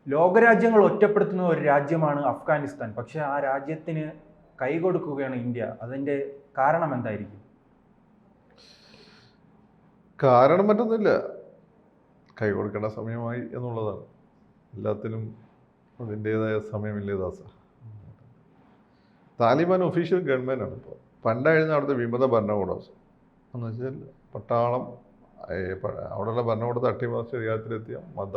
ലോകരാജ്യങ്ങൾ ഒറ്റപ്പെടുത്തുന്ന ഒരു രാജ്യമാണ് അഫ്ഗാനിസ്ഥാൻ. പക്ഷേ ആ രാജ്യത്തിന് കൈകൊടുക്കുകയാണ് ഇന്ത്യ. അതിൻ്റെ കാരണം എന്തായിരിക്കും? കാരണം മറ്റൊന്നുമില്ല, കൈ കൊടുക്കേണ്ട സമയമായി എന്നുള്ളതാണ്. എല്ലാത്തിനും അതിൻ്റേതായ സമയമില്ലേ ദാസ. താലിബാൻ ഒഫീഷ്യൽ ഗവൺമെൻറ്റാണ് ഇപ്പോൾ. പണ്ടായിരുന്നു അവിടുത്തെ വിമത ഭരണകൂടം എന്ന് വെച്ചാൽ പട്ടാളം, അവിടെയുള്ള ഭരണകൂടത്തെ അട്ടിമറിച്ച് അധികാരത്തിലെത്തിയ മത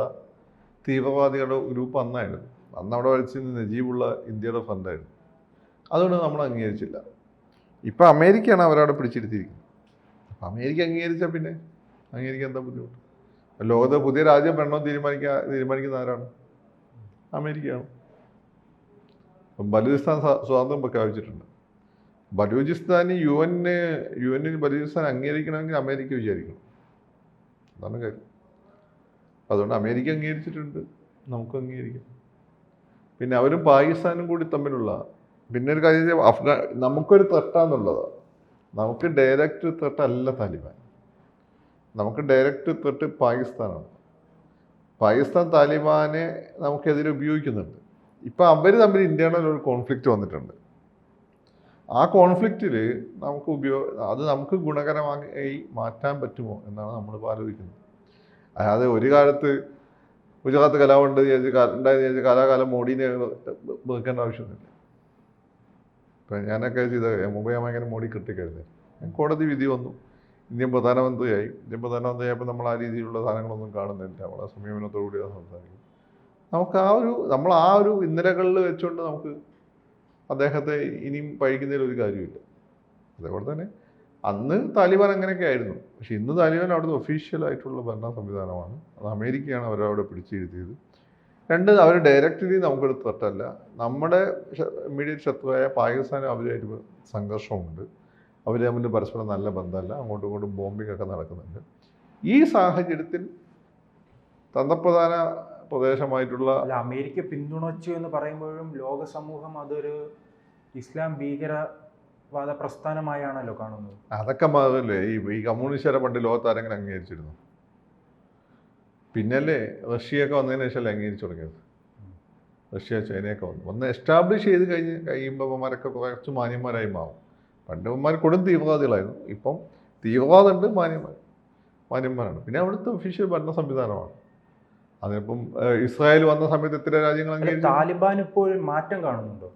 തീവ്രവാദികളുടെ ഗ്രൂപ്പ് അന്നായിരുന്നു. അന്ന് അവിടെ വരച്ചിരുന്ന നജീബുള്ള ഇന്ത്യയുടെ ഫണ്ടായിരുന്നു. അതുകൊണ്ട് നമ്മൾ അംഗീകരിച്ചില്ല. ഇപ്പം അമേരിക്കയാണ് അവരവിടെ പിടിച്ചിരുത്തിയിരിക്കുന്നത്. അപ്പം അമേരിക്ക അംഗീകരിച്ചാൽ പിന്നെ അംഗീകരിക്കാൻ എന്താ ബുദ്ധിമുട്ട്? ലോകത്തെ പുതിയ രാജ്യം വേണമെന്ന് തീരുമാനിക്കുന്ന ആരാണ്? അമേരിക്കയാണ്. ഇപ്പം ബലൂചിസ്ഥാൻ സ്വാതന്ത്ര്യം പ്രഖ്യാപിച്ചിട്ടുണ്ട്. ബലൂചിസ്ഥാന് യു എന്നിന് ബലൂചിസ്ഥാൻ അംഗീകരിക്കണമെങ്കിൽ അമേരിക്ക വിചാരിക്കണം. അതാണ് കാര്യം. അതുകൊണ്ട് അമേരിക്ക അംഗീകരിച്ചിട്ടുണ്ട്, നമുക്ക് അംഗീകരിക്കാം. പിന്നെ അവരും പാകിസ്ഥാനും കൂടി തമ്മിലുള്ള പിന്നെ ഒരു കാര്യം, നമുക്കൊരു ത്രെട്ടാന്നുള്ളതാണ്. നമുക്ക് ഡയറക്റ്റ് ത്രെട്ടല്ല താലിബാൻ, നമുക്ക് ഡയറക്റ്റ് ത്രെട്ട് പാകിസ്ഥാനാണ്. പാകിസ്ഥാൻ താലിബാനെ നമുക്കെതിരെ ഉപയോഗിക്കുന്നുണ്ട്. ഇപ്പം അവർ തമ്മിൽ ഇന്റേണൽ ഒരു കോൺഫ്ലിക്റ്റ് വന്നിട്ടുണ്ട്. ആ കോൺഫ്ലിക്റ്റിൽ അത് നമുക്ക് ഗുണകരമായി മാറ്റാൻ പറ്റുമോ എന്നാണ് നമ്മളിപ്പോൾ ആലോചിക്കുന്നത്. അതായത് ഒരു കാലത്ത് കലാമുണ്ട് ഉണ്ടായെന്ന് കാലാകാലം മോഡീനെ വെക്കേണ്ട ആവശ്യമൊന്നുമില്ല. ഇപ്പം ഞാനൊക്കെ ചെയ്ത മുമ്പ് ഞാൻ ഭയങ്കര മോഡി ക്രിട്ടിക്കായിരുന്നു. കോടതി വിധി വന്നു, ഇന്ത്യൻ പ്രധാനമന്ത്രിയായപ്പോൾ നമ്മൾ ആ രീതിയിലുള്ള സാധനങ്ങളൊന്നും കാണുന്നില്ല. വളരെ സംയമനത്തോടുകൂടി സംസാരിക്കും. നമുക്ക് നമ്മൾ ആ ഒരു ഇന്നലകളിൽ വെച്ചുകൊണ്ട് നമുക്ക് അദ്ദേഹത്തെ ഇനിയും പഴിക്കുന്നതിൽ ഒരു കാര്യമില്ല. അതേപോലെ തന്നെ അന്ന് താലിബാൻ അങ്ങനെയൊക്കെ ആയിരുന്നു. പക്ഷെ ഇന്ന് താലിബാൻ അവിടുത്തെ ഒഫീഷ്യലായിട്ടുള്ള ഭരണ സംവിധാനമാണ്. അത് അമേരിക്കയാണ് അവരവിടെ പിടിച്ചിരുത്തിയത്. രണ്ട്, അവർ ഡയറക്റ്റ്ലി നമുക്കൊരു ത്രെട്ടല്ല. നമ്മുടെ ഇമ്മീഡിയറ്റ് ശത്രുവായ പാകിസ്ഥാനും അവരുമായിട്ട് സംഘർഷമുണ്ട്. അവർ തമ്മിൽ പരസ്പരം നല്ല ബന്ധമല്ല, അങ്ങോട്ടും ഇങ്ങോട്ടും ബോംബിംഗ് ഒക്കെ നടക്കുന്നുണ്ട്. ഈ സാഹചര്യത്തിൽ തന്ത്രപ്രധാന പ്രദേശമായിട്ടുള്ള അമേരിക്ക പിന്തുണച്ചു എന്ന് പറയുമ്പോഴും ലോക സമൂഹം അതൊരു ഇസ്ലാം ഭീകരവാദ പ്രസ്ഥാനമായാണല്ലോ കാണുന്നത്. അതൊക്കെ മാറില്ലേ. ഈ കമ്മ്യൂണിസ്റ്റുകാരെ പണ്ട് ലോകത്ത് ആരെങ്കിലും അംഗീകരിച്ചിരുന്നു? പിന്നല്ലേ റഷ്യയൊക്കെ വന്നതിന് ശേഷം അംഗീകരിച്ചു തുടങ്ങിയത്. റഷ്യ ചൈനയൊക്കെ വന്ന് എസ്റ്റാബ്ലിഷ് ചെയ്ത് കഴിയുമ്പോൾ അവന്മാരൊക്കെ കുറച്ച് മാന്യന്മാരായി മാറും. പണ്ട് അവന്മാർ കൊടും തീവ്രവാദികളായിരുന്നു. ഇപ്പം തീവ്രവാദമുണ്ട്, മാന്യന്മാരാണ്. പിന്നെ അവിടുത്തെ ഒഫീഷ്യൽ ഭരണ സംവിധാനമാണ്. അതിനിപ്പം ഇസ്രായേൽ വന്ന സമയത്ത് എത്ര രാജ്യങ്ങൾ അംഗീകരിച്ചു? താലിബാൻ ഇപ്പോൾ മാറ്റം കാണുന്നുണ്ടോ?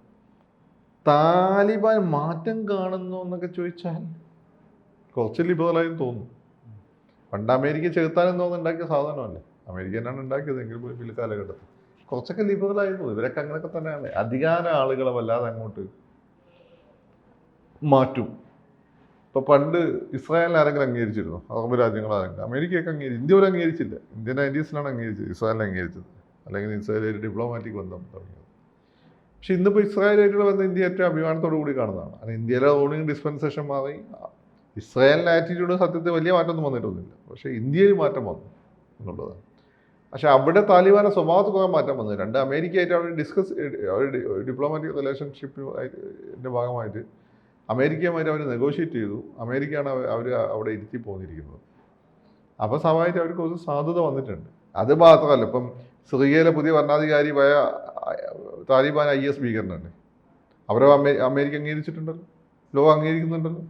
താലിബാൻ മാറ്റം കാണുന്നു എന്നൊക്കെ ചോദിച്ചാൽ കുറച്ച് ലിബറലായി തോന്നുന്നു. പണ്ട് അമേരിക്ക ചെറുത്താനെന്ന് തോന്നുന്നുണ്ടാക്കിയ സാധനമല്ലേ, അമേരിക്ക തന്നെയാണ് ഉണ്ടാക്കിയത്. എങ്കിൽ പോയി പിൽക്കാലഘട്ടത്തിൽ കുറച്ചൊക്കെ ലിബറലായിരുന്നു. ഇവരൊക്കെ അങ്ങനെയൊക്കെ തന്നെയാണ്. അധികാര ആളുകളെ വല്ലാതെ അങ്ങോട്ട് മാറ്റും. ഇപ്പോൾ പണ്ട് ഇസ്രായേലിനെ ആരെങ്കിലും അംഗീകരിച്ചിരുന്നു? അറബ് രാജ്യങ്ങളാരെങ്കിലും? അമേരിക്കയൊക്കെ ഇന്ത്യ പോലും അംഗീകരിച്ചില്ല. ഇന്ത്യൻ 90s അംഗീകരിച്ചത്, ഇസ്രായേലിനെ അംഗീകരിച്ചത്. അല്ലെങ്കിൽ ഇസ്രായേലായിട്ട് ഡിപ്ലോമാറ്റിക് ബന്ധം തുടങ്ങിയത്. പക്ഷെ ഇന്നിപ്പോൾ ഇസ്രായേലായിട്ടുള്ള ബന്ധം ഇന്ത്യ ഏറ്റവും അഭിമാനത്തോടു കൂടി കാണുന്നതാണ്. കാരണം ഇന്ത്യയിലെ റൂളിംഗ് ഡിസ്പെൻസേഷൻ മാറി. ഇസ്രായേലിൻ്റെ ആറ്റിറ്റ്യൂഡ് സത്യത്തിൽ വലിയ മാറ്റമൊന്നും വന്നിട്ടൊന്നുമില്ല. പക്ഷേ ഇന്ത്യയിൽ മാറ്റം വന്നു എന്നുള്ളതാണ്. പക്ഷെ അവിടെ താലിബാന്റെ സ്വഭാവത്തിൽ കുറേ മാറ്റം വന്നു. രണ്ട്, അമേരിക്കയായിട്ട് അവർ ഡിപ്ലോമാറ്റിക് റിലേഷൻഷിപ്പിൻ്റെ ഭാഗമായിട്ട് അമേരിക്കയുമായിട്ട് അവർ നെഗോഷിയേറ്റ് ചെയ്തു. അമേരിക്കയാണ് അവർ അവിടെ ഇരുത്തി പോന്നിരിക്കുന്നത്. അപ്പോൾ സ്വാഭാവികമായിട്ട് അവർക്ക് ഒരു സാധ്യത വന്നിട്ടുണ്ട്. അത് മാത്രമല്ല, ഇപ്പം സിറിയയിലെ പുതിയ ഭരണാധികാരിയായ താലിബാൻ IS ഭീകരനാണ്. അവരെ അമേരിക്ക അംഗീകരിച്ചിട്ടുണ്ടല്ലോ, ലോകം അംഗീകരിക്കുന്നുണ്ടല്ലോ.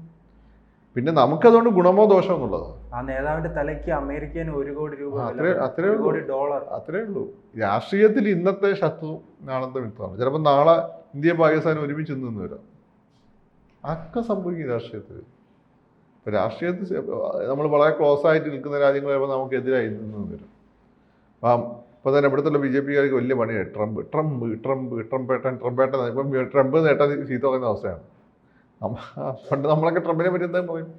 പിന്നെ നമുക്കതുകൊണ്ട് ഗുണമോ ദോഷമോ എന്നുള്ളതാണ്. ആ നേതാവിന്റെ തലയ്ക്ക് അമേരിക്കന് $1 കോടി $1 അത്രേ ഉള്ളൂ. രാഷ്ട്രീയത്തിൽ ഇന്നത്തെ ശത്രു നാളത്തെ മിത്രമാണ്. ചിലപ്പോൾ നാളെ ഇന്ത്യ പാകിസ്ഥാൻ ഒരുമിച്ച് നിന്ന് വരാം. ഒക്കെ സംഭവിക്കും രാഷ്ട്രീയത്തിൽ. ഇപ്പം രാഷ്ട്രീയത്തിൽ നമ്മൾ വളരെ ക്ലോസ് ആയിട്ട് നിൽക്കുന്ന രാജ്യങ്ങൾ ചിലപ്പോൾ നമുക്കെതിരായി നിന്ന് വരും. ഇപ്പോൾ തന്നെ ഇവിടുത്തെ BJPക്കാർക്ക് വലിയ പണിയാണ്. ട്രംപേട്ടൻ ഇപ്പം ട്രംപ് നേട്ടാൻ ചീത്ത പറയുന്ന അവസ്ഥയാണ്. പണ്ട് നമ്മളൊക്കെ ട്രംപിനെ പറ്റി എന്താ പറയും?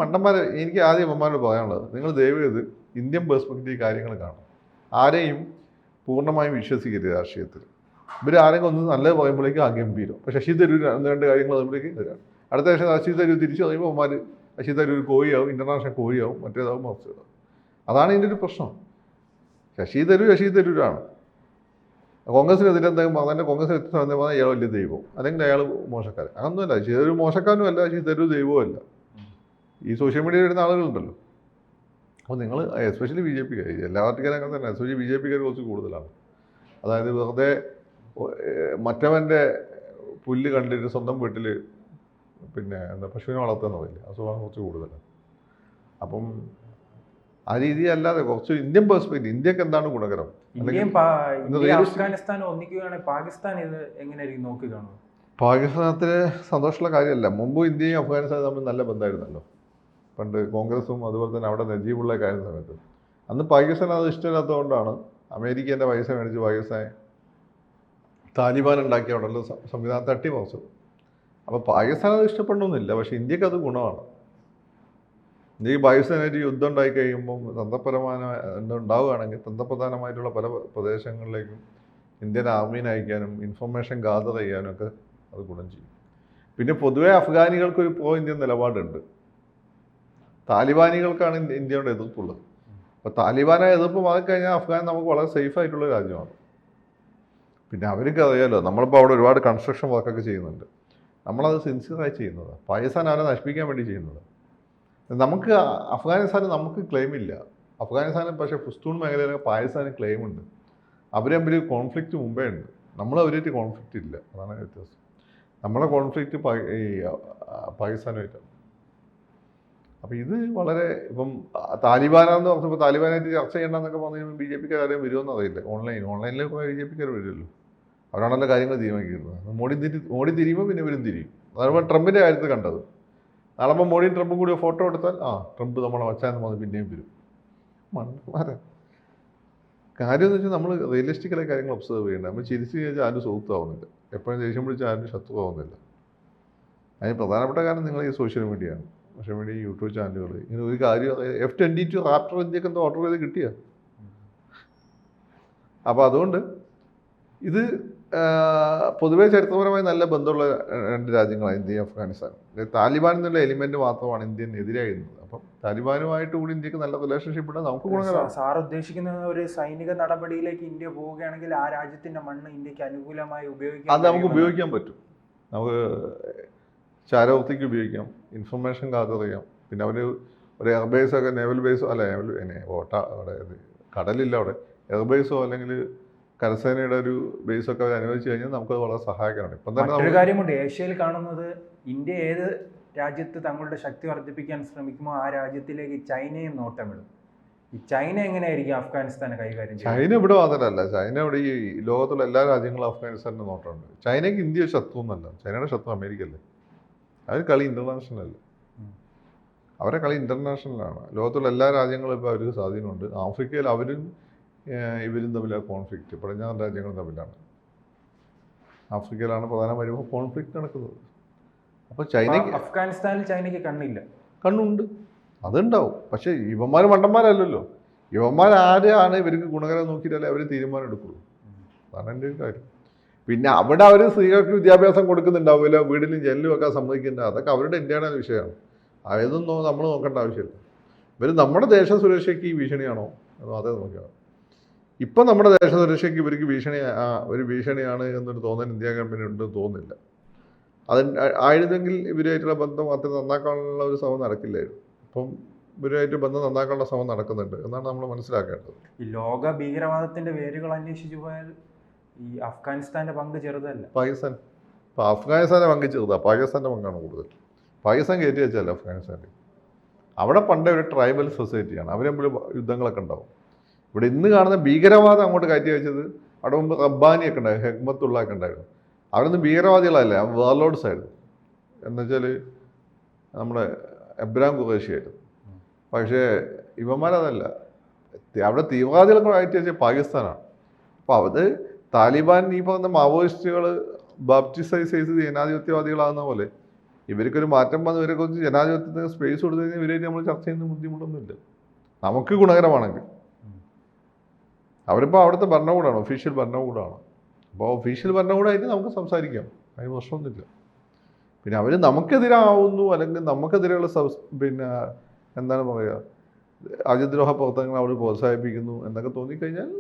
മണ്ടന്മാരെ. എനിക്ക് ആദ്യം അമ്മമാരോട് പറയാനുള്ളത്, നിങ്ങൾ ദയവേത് ഇന്ത്യൻ പെർസ്പെക്റ്റീവ് കാര്യങ്ങൾ കാണും. ആരെയും പൂർണ്ണമായും വിശ്വസിക്കരുത് രാഷ്ട്രീയത്തിൽ. ആരെങ്കിലും ഒന്ന് നല്ലത് പറയുമ്പോഴേക്കും ഗംഭീരം. അപ്പോൾ ശശി തരൂർ രണ്ട് കാര്യങ്ങൾ പറയുമ്പോഴേക്കും ഇതാണ്. അടുത്ത വർഷം ശശി തരൂർ തിരിച്ചു പറയുമ്പോൾ അമ്മമാർ ശശി തരൂർ കോഴിയാവും, ഇൻ്റർനാഷണൽ കോഴിയാവും, മറ്റേതാവും മറിച്ചതാവും. അതാണ് ഇതിൻ്റെ ഒരു പ്രശ്നം. ശശി തരൂരാണ്. കോൺഗ്രസിനെതിരെ എന്തെങ്കിലും പറഞ്ഞാൽ കോൺഗ്രസിന് എത്ര പറഞ്ഞാൽ അയാൾ വലിയ ദൈവവും, അല്ലെങ്കിൽ അയാൾ മോശക്കാരൻ. അങ്ങനൊന്നുമല്ല. ശശി തരൂർ മോശക്കാരനും അല്ല, ശശി തരൂർ ദൈവവും അല്ല. ഈ സോഷ്യൽ മീഡിയയിൽ വരുന്ന ആളുകളുണ്ടല്ലോ. അപ്പോൾ നിങ്ങൾ എസ്പെഷ്യലി BJPക്കാർ, എല്ലാ പാർട്ടിക്കാരും അങ്ങനെ തന്നെ, എസ്പെഷ്യലി BJPക്കാർ കുറച്ച് കൂടുതലാണ്. അതായത് വെറുതെ മറ്റവൻ്റെ പുല്ല് കണ്ടിട്ട് സ്വന്തം വീട്ടിൽ പിന്നെ എന്താ പശുവിനെ വളർത്തുന്ന പറയില്ല, അസുഖമാണ് കുറച്ച് കൂടുതലാണ്. അപ്പം ആ രീതി അല്ലാതെ കുറച്ച് ഇന്ത്യൻ പേഴ്സ്പെക്റ്റീവ്, ഇന്ത്യക്ക് എന്താണ് ഗുണകരം? അഫ്ഗാനിസ്ഥാൻ ഒന്നിക്കുകയാണെങ്കിൽ പാകിസ്ഥാൻ ഇത് എങ്ങനെയായിരിക്കും നോക്കി കാണുന്നത്? പാകിസ്ഥാനത്തിന് സന്തോഷമുള്ള കാര്യമല്ല. മുമ്പ് ഇന്ത്യയും അഫ്ഗാനിസ്ഥാനും തമ്മിൽ നല്ല ബന്ധമായിരുന്നല്ലോ, പണ്ട് കോൺഗ്രസും അതുപോലെ തന്നെ അവിടെ നജീബുള്ള കാര്യം സമയത്ത്. അന്ന് പാകിസ്ഥാൻ അത് ഇഷ്ടമില്ലാത്തതുകൊണ്ടാണ് അമേരിക്കേൻ്റെ പൈസ മേടിച്ച് പാകിസ്ഥാൻ താലിബാൻ ഉണ്ടാക്കി അവിടെയുള്ള സംവിധാനത്തെ അട്ടിമറിച്ചത്. അപ്പോൾ പാകിസ്ഥാൻ അത് ഇഷ്ടപ്പെടണമെന്നില്ല, പക്ഷേ ഇന്ത്യക്ക് അത് ഗുണമാണ്. ഇന്ത്യക്ക് പാകിസ്ഥാനായിട്ട് യുദ്ധം ഉണ്ടായി കഴിയുമ്പം തന്ത്രപരമായ ഉണ്ടാവുകയാണെങ്കിൽ തന്ത്രപ്രധാനമായിട്ടുള്ള പല പ്രദേശങ്ങളിലേക്കും ഇന്ത്യൻ ആർമീനെ അയക്കാനും ഇൻഫർമേഷൻ ഗാദർ ചെയ്യാനും ഒക്കെ അത് ഗുണം ചെയ്യും. പിന്നെ പൊതുവേ അഫ്ഗാനികൾക്കൊരു പ്രോ ഇന്ത്യൻ നിലപാടുണ്ട്. താലിബാനികൾക്കാണ് ഇന്ത്യയുടെ എതിർപ്പുള്ളത്. അപ്പോൾ താലിബാനെ എതിർപ്പ് മാറിക്കഴിഞ്ഞാൽ അഫ്ഗാൻ നമുക്ക് വളരെ സേഫ് ആയിട്ടുള്ള രാജ്യമാണ്. പിന്നെ അവർക്ക് അറിയാമല്ലോ, നമ്മളിപ്പോൾ അവിടെ ഒരുപാട് കൺസ്ട്രക്ഷൻ വർക്കൊക്കെ ചെയ്യുന്നുണ്ട്, നമ്മളത് സിൻസിയറായി ചെയ്യുന്നതാണ്. പാകിസ്ഥാൻ അവരെ നശിപ്പിക്കാൻ വേണ്ടി ചെയ്യുന്നത്. നമുക്ക് അഫ്ഗാനിസ്ഥാന് നമുക്ക് ക്ലെയിമില്ല. അഫ്ഗാനിസ്ഥാന് പക്ഷേ പുസ്തൂൺ മേഖലയിലൊക്കെ പാകിസ്ഥാന് ക്ലെയിമുണ്ട്. അവർ തമ്മിൽ കോൺഫ്ലിക്റ്റ് മുമ്പേ ഉണ്ട്, നമ്മൾ അവരായിട്ട് കോൺഫ്ലിക്റ്റ് ഇല്ല. അതാണ് വ്യത്യാസം. നമ്മളെ കോൺഫ്ലിക്റ്റ് ഈ പാകിസ്ഥാനുമായിട്ടാണ്. അപ്പോൾ ഇത് വളരെ ഇപ്പം താലിബാനാന്ന് പറഞ്ഞപ്പോൾ താലിബാനായിട്ട് ചർച്ച ചെയ്യണമെന്നൊക്കെ പറഞ്ഞു കഴിയുമ്പോൾ ബി ജെ പിക്കാർ ആരെയും വരുമെന്ന് അറിയില്ല. ഓൺലൈനിൽ കുറേ ബി ജെ പിക്കാർ വരുമല്ലോ, അവരാണല്ലോ കാര്യങ്ങൾ തീരുമാനിക്കുന്നത്. മോഡി തിരിയുമ്പോൾ പിന്നെ ഇവരും തിരിയും. അതാണ് ട്രംപിൻ്റെ കാര്യത്തിൽ കണ്ടത്. നാളെ മോഡിയും ട്രംപും കൂടി ഫോട്ടോ എടുത്താൽ ട്രംപ് നമ്മളെ വച്ചാന്ന് പറഞ്ഞ് പിന്നെയും വരും. മണ്ടന്മാരാ. കാര്യം എന്ന് വെച്ചാൽ നമ്മൾ റിയലിസ്റ്റിക്കലായി കാര്യങ്ങൾ ഒബ്സർവ് ചെയ്യേണ്ടത്. നമ്മൾ ചിരിച്ച് കഴിഞ്ഞാൽ ആരും സുഹൃത്താവുന്നില്ല, എപ്പോഴും ദേഷ്യം പിടിച്ചാൽ ആരും ശത്രുവാകുന്നില്ല. അതിന് പ്രധാനപ്പെട്ട കാരണം നിങ്ങൾ ഈ സോഷ്യൽ മീഡിയയാണ്. സോഷ്യൽ മീഡിയ, യൂട്യൂബ് ചാനലുകൾ, ഇങ്ങനെ ഒരു കാര്യം F-22 റാപ്റ്റർ ഇന്ത്യക്ക് എന്തോ ഓർഡർ ചെയ്ത് കിട്ടിയ. അപ്പോൾ അതുകൊണ്ട് ഇത് പൊതുവേ ചരിത്രപരമായി നല്ല ബന്ധമുള്ള രണ്ട് രാജ്യങ്ങളാണ് ഇന്ത്യയും അഫ്ഗാനിസ്ഥാനും. താലിബാൻ എന്നുള്ള എലിമെന്റ് മാത്രമാണ് ഇന്ത്യനെതിരായിരുന്നത്. അപ്പം താലിബാനുമായിട്ട് കൂടി ഇന്ത്യക്ക് നല്ല റിലേഷൻഷിപ്പ് ഉണ്ട്, നമുക്ക് ഗുണകരമാണ്. സാർ ഉദ്ദേശിക്കുന്ന ഒരു സൈനിക നടപടിയിലേക്ക് ഇന്ത്യ പോവുകയാണെങ്കിൽ ആ രാജ്യത്തിന്റെ മണ്ണ് ഇന്ത്യക്ക് അനുകൂലമായി ഉപയോഗിക്കാം. അത് നമുക്ക് ഉപയോഗിക്കാൻ പറ്റും. നമുക്ക് ചാരവൃത്തിക്ക് ഉപയോഗിക്കാം, ഇൻഫർമേഷൻ ഗാദർ ചെയ്യാം. പിന്നെ അവർ ഒരു എയർബേസൊക്കെ, നേവൽ ബേസോ അല്ല അവിടെ കടലില്ല, അവിടെ എയർബേസോ അല്ലെങ്കിൽ കരസേനയുടെ ഒരു ബേസൊക്കെ അവർ അനുവദിച്ചു കഴിഞ്ഞാൽ നമുക്കത് വളരെ സഹായകരമാണ്. ഇപ്പം തന്നെ ഒരു കാര്യമുണ്ട്, ഏഷ്യയിൽ കാണുന്നത് ഇന്ത്യ ഏത് രാജ്യത്ത് തങ്ങളുടെ ശക്തി വർദ്ധിപ്പിക്കാൻ ശ്രമിക്കുമോ ആ രാജ്യത്തിലേക്ക് ചൈനയും നോട്ടമിടും. ഈ ചൈന എങ്ങനെയായിരിക്കും അഫ്ഗാനിസ്ഥാനെ കൈകാര്യം ചെയ്യുന്നത്? ചൈന ഇവിടെ മാത്രമല്ല, ചൈന ഇവിടെ ഈ ലോകത്തുള്ള എല്ലാ രാജ്യങ്ങളും അഫ്ഗാനിസ്ഥാനിൻ്റെ നോട്ടമുണ്ട്. ചൈനയ്ക്ക് ഇന്ത്യ ശത്രു എന്നല്ല, ചൈനയുടെ ശത്രു അമേരിക്കയല്ലേ. അവർ കളി ഇൻ്റർനാഷണൽ അല്ല, അവരെ കളി ഇൻ്റർനാഷണലാണ്. ലോകത്തുള്ള എല്ലാ രാജ്യങ്ങളും ഇപ്പോൾ അവർക്ക് സ്വാധീനമുണ്ട്. ആഫ്രിക്കയിൽ അവരും ഇവരും തമ്മിലാണ് കോൺഫ്ലിക്റ്റ്, പടിഞ്ഞാറൻ രാജ്യങ്ങളും തമ്മിലാണ്. ആഫ്രിക്കയിലാണ് പ്രധാനമായും കോൺഫ്ലിക്റ്റ് നടക്കുന്നത്. അപ്പോൾ അഫ്ഗാനിസ്ഥാനിൽ ചൈനയ്ക്ക് കണ്ണില്ല. കണ്ണുണ്ട്, അതുണ്ടാവും. പക്ഷേ ഇവന്മാർ മണ്ടന്മാരല്ലല്ലോ. ഇവന്മാരാരെയാണ് ഇവർക്ക് ഗുണകരം നോക്കിയിട്ടല്ലേ അവർ തീരുമാനം എടുക്കുള്ളൂ. അതാണ് എൻ്റെ ഒരു കാര്യം. പിന്നെ അവിടെ അവർ സ്ത്രീകൾക്ക് വിദ്യാഭ്യാസം കൊടുക്കുന്നുണ്ടാവില്ല, വീടിലും ജനലും ഒക്കെ സമ്മതിക്കേണ്ട, അതൊക്കെ അവരുടെ ഇന്ത്യയുടെ വിഷയമാണ്. അതൊന്നും നമ്മൾ നോക്കേണ്ട ആവശ്യമില്ല. ഇവർ നമ്മുടെ ദേശ സുരക്ഷയ്ക്ക് ഈ ഭീഷണിയാണോ എന്നോ അതേ നോക്കിയാണ്. ഇപ്പം നമ്മുടെ ദേശ സുരക്ഷയ്ക്ക് ഇവർക്ക് ഒരു ഭീഷണിയാണ് എന്നൊരു തോന്നൽ ഇന്ത്യ ഗവൺമെൻറ് ഉണ്ടെന്ന് തോന്നുന്നില്ല. അത് ആയിരുന്നെങ്കിൽ ഇവരുമായിട്ടുള്ള ബന്ധം അത്ര നന്നാക്കാനുള്ള ഒരു ശ്രമം നടക്കില്ലായിരുന്നു. ഇപ്പം ഇവരുമായിട്ട് ബന്ധം നന്നാക്കാനുള്ള ശ്രമം നടക്കുന്നുണ്ട് എന്നാണ് നമ്മൾ മനസ്സിലാക്കേണ്ടത്. ഈ ലോക ഭീകരവാദത്തിൻ്റെ വേരുകൾ അന്വേഷിച്ചു പോയാൽ ഈ അഫ്ഗാനിസ്ഥാൻ്റെ പങ്ക് ചെറുതല്ല. ഇപ്പോൾ അഫ്ഗാനിസ്ഥാൻ്റെ പങ്ക് ചെറുതാണ്, പാകിസ്ഥാൻ്റെ പങ്കാണ് കൂടുതൽ. പാകിസ്ഥാൻ കയറ്റി വെച്ചല്ല അഫ്ഗാനിസ്ഥാനിൽ. അവിടെ പണ്ടേ ഒരു ട്രൈബൽ സൊസൈറ്റിയാണ്, അവർ തമ്മിൽ യുദ്ധങ്ങളൊക്കെ ഉണ്ടാവും. ഇവിടെ ഇന്ന് കാണുന്ന ഭീകരവാദം അങ്ങോട്ട് കയറ്റി വെച്ചത് അവിടെ മുമ്പ് റബ്ബാനിയൊക്കെ ഉണ്ടായിരുന്നു, ഹെക്മത്തുള്ളൊക്കെ ഉണ്ടായിരുന്നു. അവരൊന്നും ഭീകരവാദികളല്ല, വാർലോഡ്സ് ആയിരുന്നു. എന്നുവെച്ചാൽ നമ്മുടെ എബ്രാം ഖുറേഷിയായിരുന്നു. പക്ഷേ ഇവന്മാരതല്ല, അവിടെ തീവ്രവാദികളൊക്കെ കയറ്റി വെച്ചാൽ പാകിസ്ഥാനാണ്. അപ്പോൾ അത് താലിബാൻ ഈ പറഞ്ഞ മാവോയിസ്റ്റുകൾ ബാപ്റ്റിസൈസ് ചെയ്ത് ജനാധിപത്യവാദികളാകുന്ന പോലെ ഇവർക്കൊരു മാറ്റം വന്ന് ഇവരെ കുറിച്ച് ജനാധിപത്യത്തിന് സ്പേസ് കൊടുത്തു കഴിഞ്ഞാൽ ഇവരായിട്ട് നമ്മൾ ചർച്ച ചെയ്യുന്ന ബുദ്ധിമുട്ടൊന്നുമില്ല, നമുക്ക് ഗുണകരമാണെങ്കിൽ. അവരിപ്പോൾ അവിടുത്തെ ഭരണകൂടമാണ്, ഒഫീഷ്യൽ ഭരണകൂടമാണ്. അപ്പോൾ ഒഫീഷ്യൽ ഭരണകൂടമായിട്ട് നമുക്ക് സംസാരിക്കാം, അതിന് പ്രശ്നമൊന്നുമില്ല. പിന്നെ അവർ നമുക്കെതിരാവുന്നു അല്ലെങ്കിൽ നമുക്കെതിരെയുള്ള പിന്നെ എന്താണ് പറയുക, രാജ്യദ്രോഹ പ്രവർത്തനങ്ങൾ അവർ പ്രോത്സാഹിപ്പിക്കുന്നു എന്നൊക്കെ തോന്നിക്കഴിഞ്ഞാൽ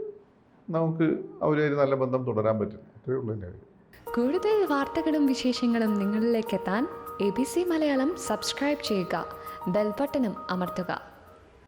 നമുക്ക് അവരുമായിട്ട് നല്ല ബന്ധം തുടരാൻ പറ്റും. അത്രയേ ഉള്ളൂ എൻ്റെ കാര്യം. കൂടുതൽ വാർത്തകളും വിശേഷങ്ങളും നിങ്ങളിലേക്ക് എത്താൻ ABC മലയാളം സബ്സ്ക്രൈബ് ചെയ്യുക, ബെൽ ബട്ടണും അമർത്തുക.